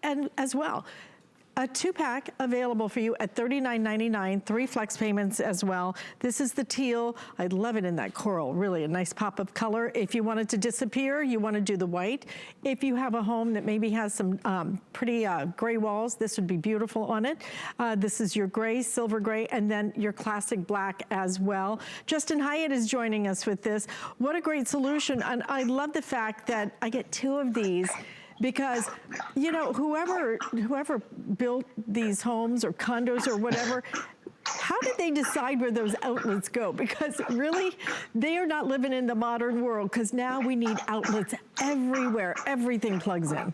and as well. A 2-pack available for you at $39.99, 3 flex payments as well. This is the teal. I love it in that coral, really a nice pop of color. If you want it to disappear, you want to do the white. If you have a home that maybe has some pretty gray walls, this would be beautiful on it. This is your gray, silver gray, and then your classic black as well. Justin Hyatt is joining us with this. What a great solution. And I love the fact that I get 2 of these, because, you know, whoever built these homes or condos or whatever, how did they decide where those outlets go? Because really, they are not living in the modern world, because now we need outlets everywhere. Everything plugs in.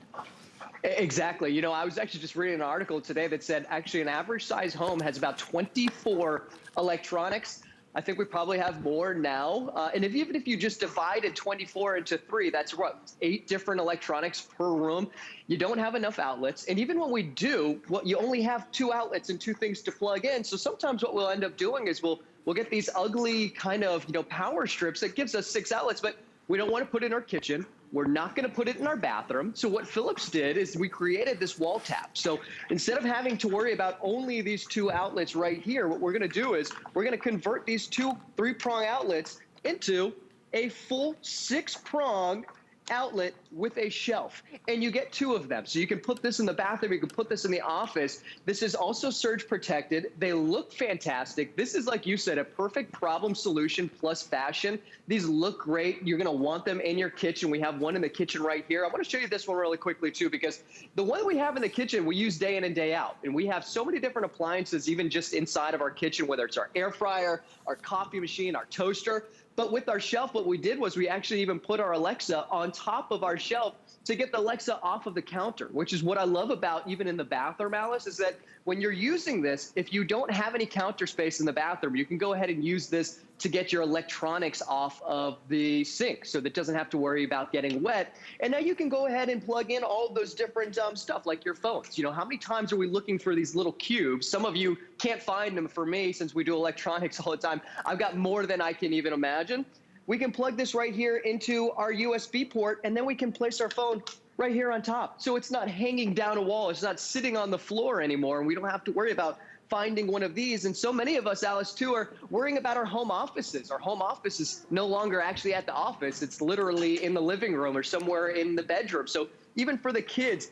Exactly. You know, I was actually just reading an article today that said actually an average size home has about 24 electronics. I think we probably have more now. And even if you just divided 24 into 3, that's what, 8 different electronics per room. You don't have enough outlets. And even when we do, you only have 2 outlets and 2 things to plug in. So sometimes what we'll end up doing is we'll get these ugly kind of, you know, power strips that gives us 6 outlets, but we don't want to put it in our kitchen. We're not going to put it in our bathroom. So what Philips did is we created this wall tap. So instead of having to worry about only these 2 outlets right here, what we're going to do is we're going to convert these 2 3-prong outlets into a full 6-prong outlet with a shelf, and you get 2 of them. So you can put this in the bathroom, you can put this in the office. This is also surge protected. They look fantastic. This is, like you said, a perfect problem solution plus fashion. These look great. You're gonna want them in your kitchen. We have one in the kitchen right here. I wanna show you this one really quickly too, because the one we have in the kitchen, we use day in and day out. And we have so many different appliances, even just inside of our kitchen, whether it's our air fryer, our coffee machine, our toaster. But with our shelf, what we did was we actually even put our Alexa on top of our shelf to get the Alexa off of the counter, which is what I love about even in the bathroom, Alice, is that when you're using this, if you don't have any counter space in the bathroom, you can go ahead and use this to get your electronics off of the sink so that it doesn't have to worry about getting wet. And now you can go ahead and plug in all those different stuff like your phones. You know, how many times are we looking for these little cubes? Some of you can't find them. For me, since we do electronics all the time, I've got more than I can even imagine. We can plug this right here into our USB port, and then we can place our phone right here on top. So it's not hanging down a wall. It's not sitting on the floor anymore, and we don't have to worry about finding one of these. And so many of us, Alice, too, are worrying about our home offices. Our home office is no longer actually at the office. It's literally in the living room or somewhere in the bedroom. So even for the kids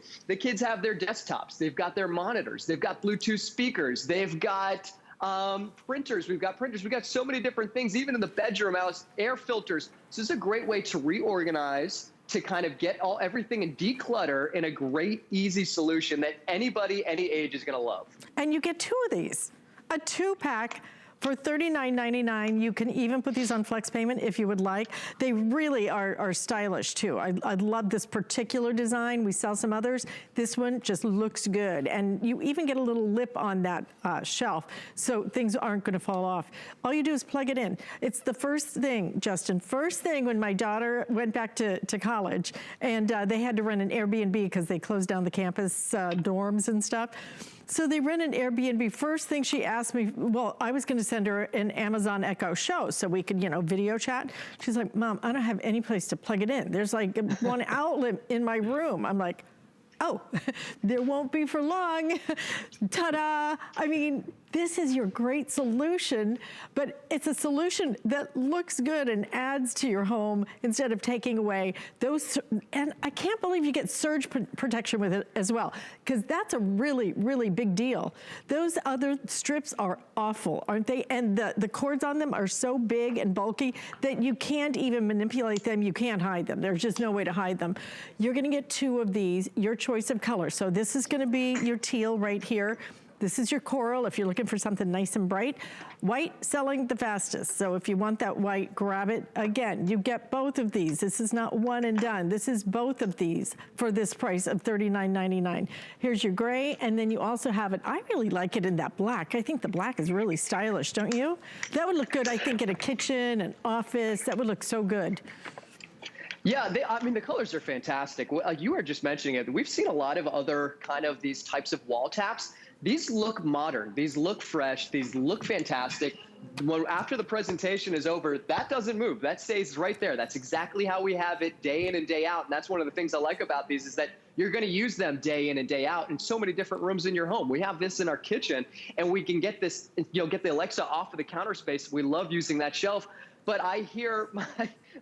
have their desktops. They've got their monitors. They've got Bluetooth speakers. They've got printers. We've got printers. We've got so many different things, even in the bedroom, Alice, air filters. So this is a great way to reorganize, to kind of get everything and declutter in a great, easy solution that anybody, any age is going to love. And you get 2 of these, a 2-pack for $39.99. You can even put these on flex payment if you would like. They really are stylish too. I love this particular design. We sell some others. This one just looks good. And you even get a little lip on that shelf, so things aren't gonna fall off. All you do is plug it in. It's the first thing, Justin, first thing when my daughter went back to college, and they had to rent an Airbnb because they closed down the campus dorms and stuff. So they rent an Airbnb. First thing she asked me, well, I was gonna send her an Amazon Echo Show so we could, you know, video chat. She's like, Mom, I don't have any place to plug it in. There's like one outlet in my room. I'm like, oh, there won't be for long. Ta-da. I mean, this is your great solution, but it's a solution that looks good and adds to your home instead of taking away those. And I can't believe you get surge protection with it as well, because that's a really, really big deal. Those other strips are awful, aren't they? And the cords on them are so big and bulky that you can't even manipulate them. You can't hide them. There's just no way to hide them. You're gonna get 2 of these, your choice of color. So this is gonna be your teal right here. This is your coral if you're looking for something nice and bright. White selling the fastest. So if you want that white, grab it. Again, you get both of these. This is not one and done. This is both of these for this price of $39.99. Here's your gray, and then you also have it. I really like it in that black. I think the black is really stylish, don't you? That would look good, I think, in a kitchen, an office. That would look so good. Yeah, I mean, the colors are fantastic. You were just mentioning it. We've seen a lot of other kind of these types of wall taps. These look modern. These look fresh. These look fantastic. After the presentation is over, that doesn't move. That stays right there. That's exactly how we have it day in and day out. And that's one of the things I like about these, is that you're going to use them day in and day out in so many different rooms in your home. We have this in our kitchen, and we can get this, get the Alexa off of the counter space. We love using that shelf. But I hear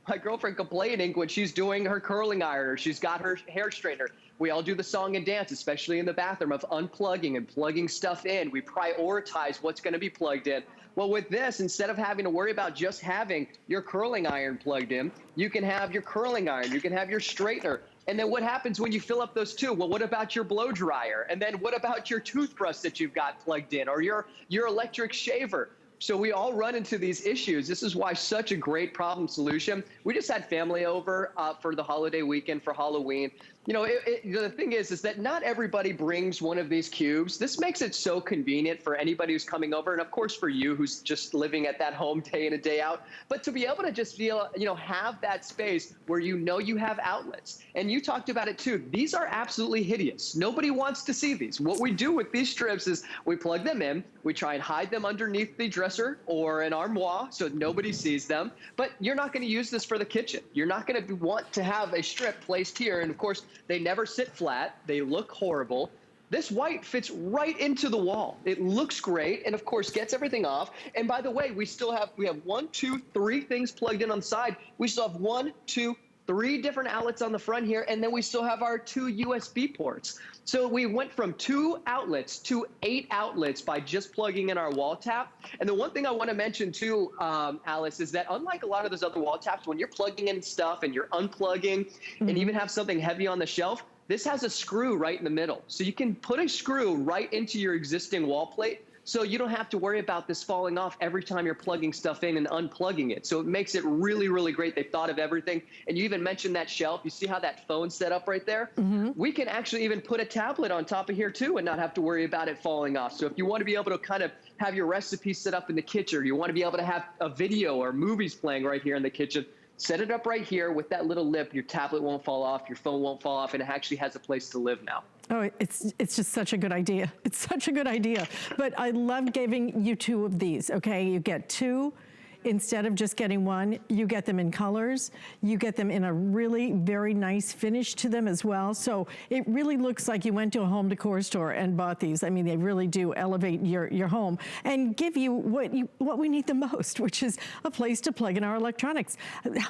my girlfriend complaining when she's doing her curling iron or she's got her hair straightener. We all do the song and dance, especially in the bathroom, of unplugging and plugging stuff in. We prioritize what's going to be plugged in. Well, with this, instead of having to worry about just having your curling iron plugged in, you can have your curling iron, you can have your straightener. And then what happens when you fill up those two? Well, what about your blow dryer? And then what about your toothbrush that you've got plugged in, or your electric shaver? So we all run into these issues. This is why such a great problem solution. We just had family over for the holiday weekend for Halloween. The thing is that not everybody brings one of these cubes. This makes it so convenient for anybody who's coming over, and of course for you who's just living at that home day in and day out. But to be able to just feel, have that space where you have outlets. And you talked about it too. These are absolutely hideous. Nobody wants to see these. What we do with these strips is we plug them in. We try and hide them underneath the dresser or an armoire so nobody sees them. But you're not going to use this for the kitchen. You're not going to want to have a strip placed here. And of course, they never sit flat. They look horrible. This white fits right into the wall. It looks great, and of course gets everything off. And by the way, we have 1, 2, 3 things plugged in on the side. We still have 1, 2, 3 different outlets on the front here, and then we still have our 2 USB ports. So we went from 2 outlets to 8 outlets by just plugging in our wall tap. And the one thing I want to mention too, Alice, is that unlike a lot of those other wall taps, when you're plugging in stuff and you're unplugging and even have something heavy on the shelf, this has a screw right in the middle. So you can put a screw right into your existing wall plate. So you don't have to worry about this falling off every time you're plugging stuff in and unplugging it. So it makes it really, really great. They've thought of everything. And you even mentioned that shelf. You see how that phone's set up right there? We can actually even put a tablet on top of here too and not have to worry about it falling off. So if you want to be able to kind of have your recipes set up in the kitchen, or you want to be able to have a video or movies playing right here in the kitchen, set it up right here with that little lip. Your tablet won't fall off, your phone won't fall off, and it actually has a place to live now. Oh, it's just such a good idea. It's such a good idea. But I love giving you 2 of these, okay? You get 2. Instead of just getting 1, you get them in colors. You get them in a really very nice finish to them as well. So it really looks like you went to a home decor store and bought these. I mean, they really do elevate your home and give you what we need the most, which is a place to plug in our electronics.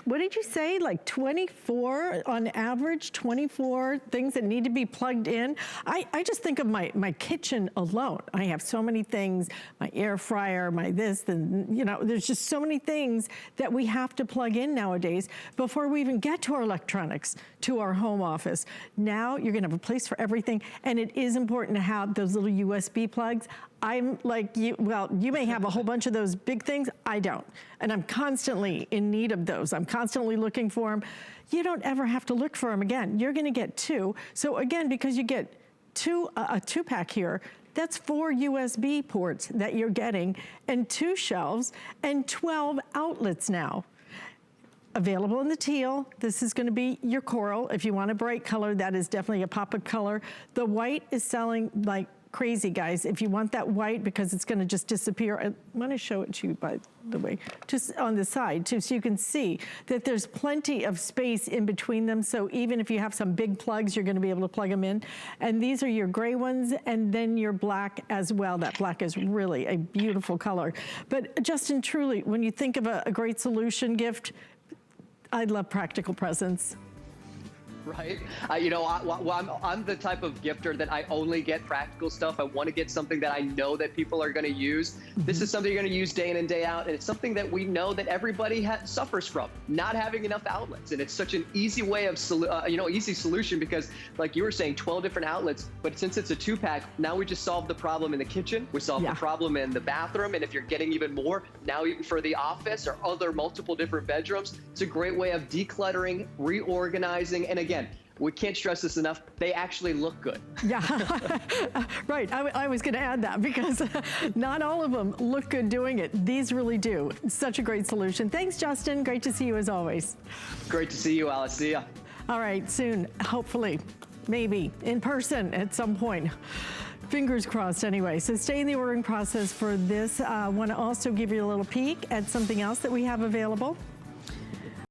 What did you say? Like 24 on average, 24 things that need to be plugged in. I just think of my kitchen alone. I have so many things, my air fryer, my this, and there's just so many things that we have to plug in nowadays before we even get to our electronics, to our home office. Now you're gonna have a place for everything, and it is important to have those little USB plugs. I'm like you, well, you may have a whole bunch of those big things, I don't. And I'm constantly in need of those. I'm constantly looking for them. You don't ever have to look for them again. You're gonna get 2. So again, because you get a 2-pack here, that's 4 USB ports that you're getting, and 2 shelves, and 12 outlets now. Available in the teal. This is gonna be your coral. If you want a bright color, that is definitely a pop of color. The white is selling like crazy, guys. If you want that white, because it's gonna just disappear. I wanna show it to you, by the way, just on the side too, so you can see that there's plenty of space in between them. So even if you have some big plugs, you're gonna be able to plug them in. And these are your gray ones, and then your black as well. That black is really a beautiful color. But Justin, truly, when you think of a great solution gift, I love practical presents. Right? I'm the type of gifter that I only get practical stuff. I want to get something that I know that people are going to use. This is something you're going to use day in and day out, and it's something that we know that everybody suffers from, not having enough outlets. And it's such an easy way of, easy solution, because like you were saying, 12 different outlets, but since it's a 2-pack, now we just solved the problem in the kitchen. We solved the problem in the bathroom, and if you're getting even more, now even for the office or other multiple different bedrooms, it's a great way of decluttering, reorganizing, and again, we can't stress this enough, they actually look good. Yeah, right. I was going to add that, because not all of them look good doing it. These really do. Such a great solution. Thanks, Justin. Great to see you as always. Great to see you, Alice. See ya. All right, soon, hopefully, maybe in person at some point. Fingers crossed anyway. So stay in the ordering process for this. I want to also give you a little peek at something else that we have available.